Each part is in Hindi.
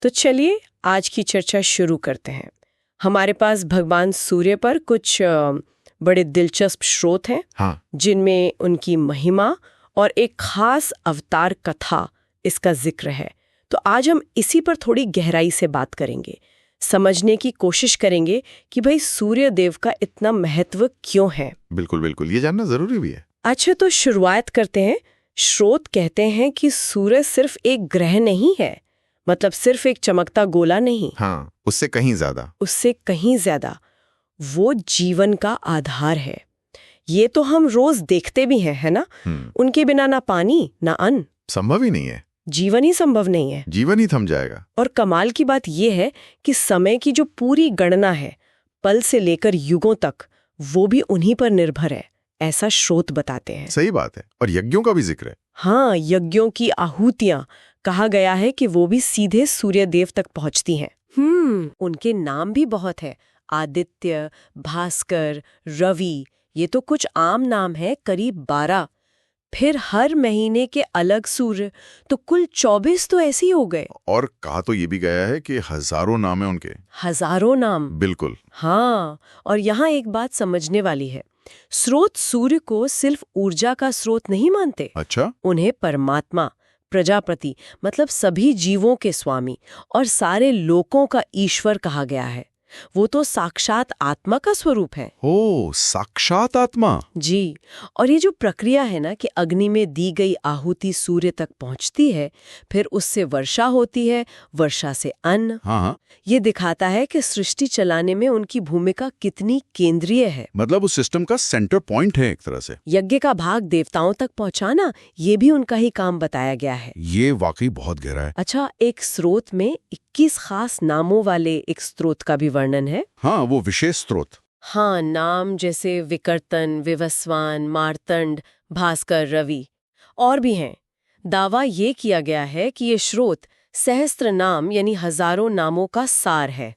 तो चलिए आज की चर्चा शुरू करते हैं। हमारे पास भगवान सूर्य पर कुछ बड़े दिलचस्प स्रोत हैं, हाँ। जिनमें उनकी महिमा और एक खास अवतार कथा इसका जिक्र है। तो आज हम इसी पर थोड़ी गहराई से बात करेंगे, समझने की कोशिश करेंगे कि भाई सूर्य देव का इतना महत्व क्यों है। बिल्कुल बिल्कुल, ये जानना जरूरी भी है। अच्छा, तो शुरुआत करते हैं। स्रोत कहते हैं कि सूर्य सिर्फ एक ग्रह नहीं है, मतलब सिर्फ एक चमकता गोला नहीं। हाँ, उससे कहीं ज्यादा। उससे कहीं ज्यादा वो जीवन का आधार है। ये तो हम रोज देखते भी हैं, है ना? उनके बिना ना पानी ना अन्न, संभव ही नहीं है। जीवन ही संभव नहीं है। जीवन ही थम जाएगा। और कमाल की बात यह है कि समय की जो पूरी गणना है, पल से लेकर युगों तक, वो भी उन्हीं पर निर्भर है, ऐसा स्रोत बताते हैं। सही बात है। और यज्ञों का भी जिक्र है। हाँ, यज्ञों की आहुतियां, कहा गया है कि वो भी सीधे सूर्य देव तक पहुंचती हैं। उनके नाम भी बहुत है, आदित्य, भास्कर, रवि। ये तो कुछ आम नाम है, करीब 12। फिर हर महीने के अलग सूर्य, तो कुल 24 तो ऐसे ही हो गए। और कहा तो ये भी गया है कि हजारों नाम है उनके। हजारों नाम। बिल्कुल। हाँ, और यहाँ एक बात समझने वाली है। स्रोत सूर्य को सिर्फ ऊर्जा का स्रोत नहीं मानते। अच्छा। उन्हें परमात्मा, प्रजापति, मतलब सभी जीवों के स्वामी और सारे लोकों का ईश्वर कहा गया है। वो तो साक्षात आत्मा का स्वरूप है। ओ, साक्षात आत्मा। जी। और ये जो प्रक्रिया है ना कि अग्नि में दी गई आहुति सूर्य तक पहुंचती है, फिर उससे वर्षा होती है, वर्षा से अन्न। हाँ। ये दिखाता है कि सृष्टि चलाने में उनकी भूमिका कितनी केंद्रीय है। मतलब उस सिस्टम का सेंटर पॉइंट है एक तरह से। यज्ञ का भाग देवताओं तक पहुंचाना, ये भी उनका ही काम बताया गया है। ये वाकई बहुत गहरा है। अच्छा, एक स्रोत में 21 खास नामों वाले एक स्रोत का भी वर्णन है। हाँ, वो विशेष स्रोत। हाँ, नाम जैसे विकर्तन, विवस्वान, मार्तंड, भास्कर, रवि और भी हैं। दावा ये किया गया है कि ये स्रोत सहस्त्र नाम यानी हजारों नामों का सार है।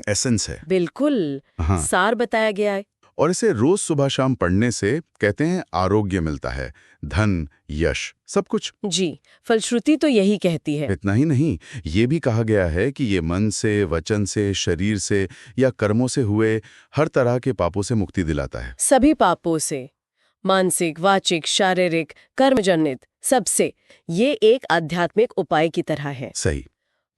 एसेंस है। बिल्कुल। हाँ। सार बताया गया है। और इसे रोज सुबह शाम पढ़ने से कहते हैं आरोग्य मिलता है, धन, यश, सब कुछ। जी, फलश्रुति तो यही कहती है। इतना ही नहीं, ये भी कहा गया है कि ये मन से, वचन से, शरीर से या कर्मों से हुए हर तरह के पापों से मुक्ति दिलाता है। सभी पापों से, मानसिक, वाचिक, शारीरिक, कर्मजनित, सबसे। ये एक आध्यात्मिक उपाय की तरह है। सही।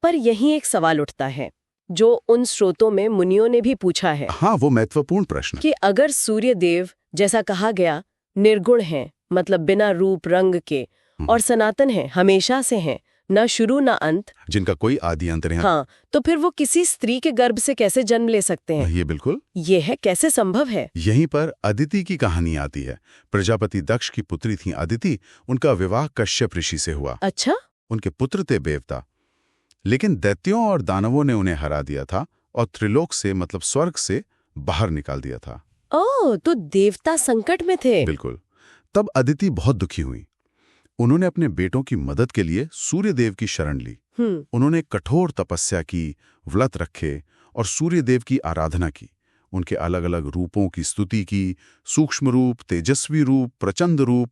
पर यहीं एक सवाल उठता है, जो उन स्रोतों में मुनियों ने भी पूछा है। हाँ, वो महत्वपूर्ण प्रश्न कि अगर सूर्य देव, जैसा कहा गया, निर्गुण हैं, मतलब बिना रूप रंग के, और सनातन हैं, हमेशा से हैं, न शुरू न अंत, जिनका कोई आदि अंत नहीं। हाँ, तो फिर वो किसी स्त्री के गर्भ से कैसे जन्म ले सकते हैं? ये बिल्कुल। ये है, कैसे संभव है? यहीं पर अदिति की कहानी आती है। प्रजापति दक्ष की पुत्री थी अदिति। उनका विवाह कश्यप ऋषि से हुआ। अच्छा। उनके पुत्र थे बेवता, लेकिन दैत्यों और दानवों ने उन्हें हरा दिया था और त्रिलोक से, मतलब स्वर्ग से, बाहर निकाल दिया था। ओह, तो देवता संकट में थे। बिल्कुल। तब अदिति बहुत दुखी हुई। उन्होंने अपने बेटों की मदद के लिए सूर्य देव की शरण ली। उन्होंने कठोर तपस्या की, व्रत रखे और सूर्य देव की आराधना की। उनके अलग अलग रूपों की स्तुति की, सूक्ष्म रूप, तेजस्वी रूप, प्रचंड रूप,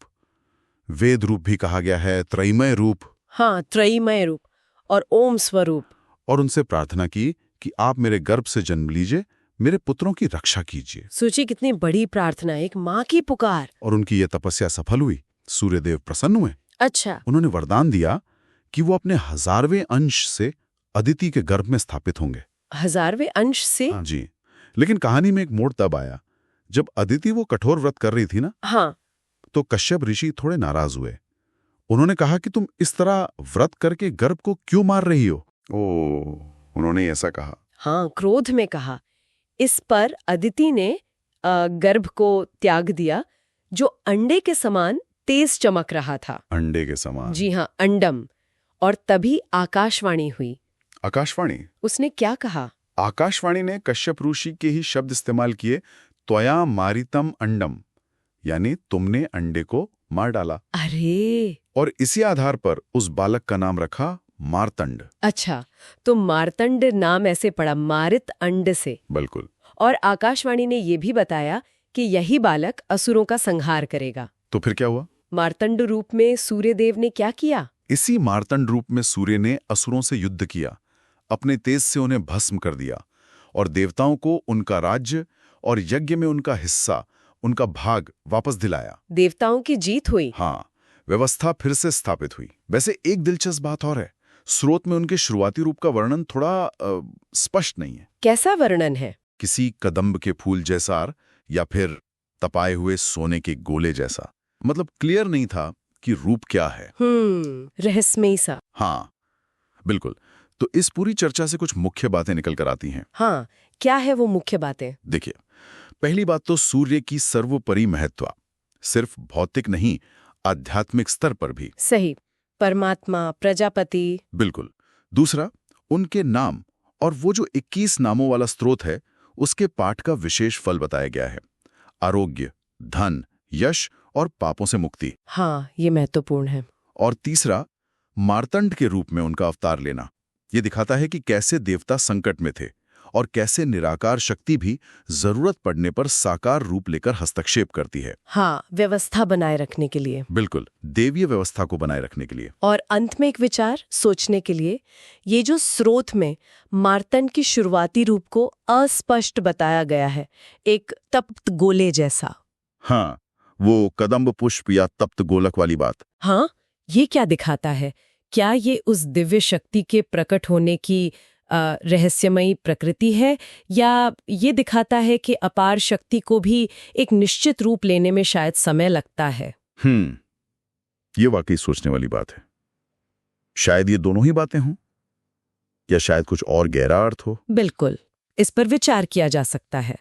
वेद रूप भी कहा गया है, त्रयमय रूप। हाँ, त्रयमय रूप और ओम स्वरूप। और उनसे प्रार्थना की कि आप मेरे गर्भ से जन्म लीजिए, मेरे पुत्रों की रक्षा कीजिए। सोचिए कितनी बड़ी प्रार्थना, एक माँ की पुकार। और उनकी यह तपस्या सफल हुई। सूर्यदेव प्रसन्न हुए। अच्छा। उन्होंने वरदान दिया कि वो अपने 1000वें अंश से अदिति के गर्भ में स्थापित होंगे। 1000वें अंश से? हाँ जी। लेकिन कहानी में एक मोड़ तब आया जब अदिति वो कठोर व्रत कर रही थी ना। हाँ। तो कश्यप ऋषि थोड़े नाराज हुए। उन्होंने कहा कि तुम इस तरह व्रत करके गर्भ को क्यों मार रही हो? उन्होंने ऐसा कहा। हाँ, क्रोध में कहा। इस पर अदिति ने गर्भ को त्याग दिया, जो अंडे के समान तेज चमक रहा था। अंडे के समान? जी हाँ, अंडम। और तभी आकाशवाणी हुई। आकाशवाणी? उसने क्या कहा? आकाशवाणी ने कश्यप ऋषि के ही शब्द इस्तेमाल किए, त्वया मारितम अंडम, यानी तुमने अंडे को मार डाला। अरे! और इसी आधार पर उस बालक का नाम रखा मार्तंड। अच्छा, तो मार्तंड नाम ऐसे पड़ा, मारित अंड से। बिल्कुल। और आकाशवाणी ने यह भी बताया कि यही बालक असुरों का संहार करेगा। तो फिर क्या हुआ? मार्तंड रूप में सूर्यदेव ने क्या किया? इसी मार्तंड रूप में सूर्य ने असुरों से युद्ध किया। अपने तेज से उन्हें भस्म कर दिया और देवताओं को उनका राज्य और यज्ञ में उनका हिस्सा, उनका भाग वापस दिलाया। देवताओं की जीत हुई। हाँ, व्यवस्था फिर से स्थापित हुई। वैसे एक दिलचस्प बात और है, स्रोत में उनके शुरुआती रूप का वर्णन थोड़ा स्पष्ट नहीं है। कैसा वर्णन है? किसी कदम्ब के फूल जैसा या फिर तपाए हुए सोने के गोले जैसा। मतलब क्लियर नहीं था कि रूप क्या है। रहस्यमयी सा। हाँ, बिल्कुल। तो इस पूरी चर्चा से कुछ मुख्य बातें निकल कर आती हैं। हाँ, क्या है वो मुख्य बातें? देखिए, पहली बात तो सूर्य की सर्वोपरि महत्व, सिर्फ भौतिक नहीं, आध्यात्मिक स्तर पर भी। सही, परमात्मा, प्रजापति। बिल्कुल। दूसरा, उनके नाम और वो जो 21 नामों वाला स्रोत है, उसके पाठ का विशेष फल बताया गया है। आरोग्य, धन, यश और पापों से मुक्ति। हाँ, ये महत्वपूर्ण है। और तीसरा, मार्तंड के रूप में उनका अवतार लेना। ये दिखाता है कि कैसे देवता संकट में थे और कैसे निराकार शक्ति भी जरूरत पड़ने पर साकार रूप लेकर हस्तक्षेप करती है। हाँ, व्यवस्था बनाए रखने के लिए। बिल्कुल, देवीय व्यवस्था को बनाए रखने के लिए। और अंत में एक विचार सोचने के लिए, ये जो स्रोत में मार्तंड की शुरुआती रूप को अस्पष्ट बताया गया है, एक तप्त गोले जैसा। हाँ, वो कदम्ब पुष्प या तप्त गोलक वाली बात। हाँ, ये क्या दिखाता है? क्या ये उस दिव्य शक्ति के प्रकट होने की रहस्यमयी प्रकृति है, या ये दिखाता है कि अपार शक्ति को भी एक निश्चित रूप लेने में शायद समय लगता है? ये वाकई सोचने वाली बात है। शायद ये दोनों ही बातें हों, या शायद कुछ और गहरा अर्थ हो। बिल्कुल, इस पर विचार किया जा सकता है।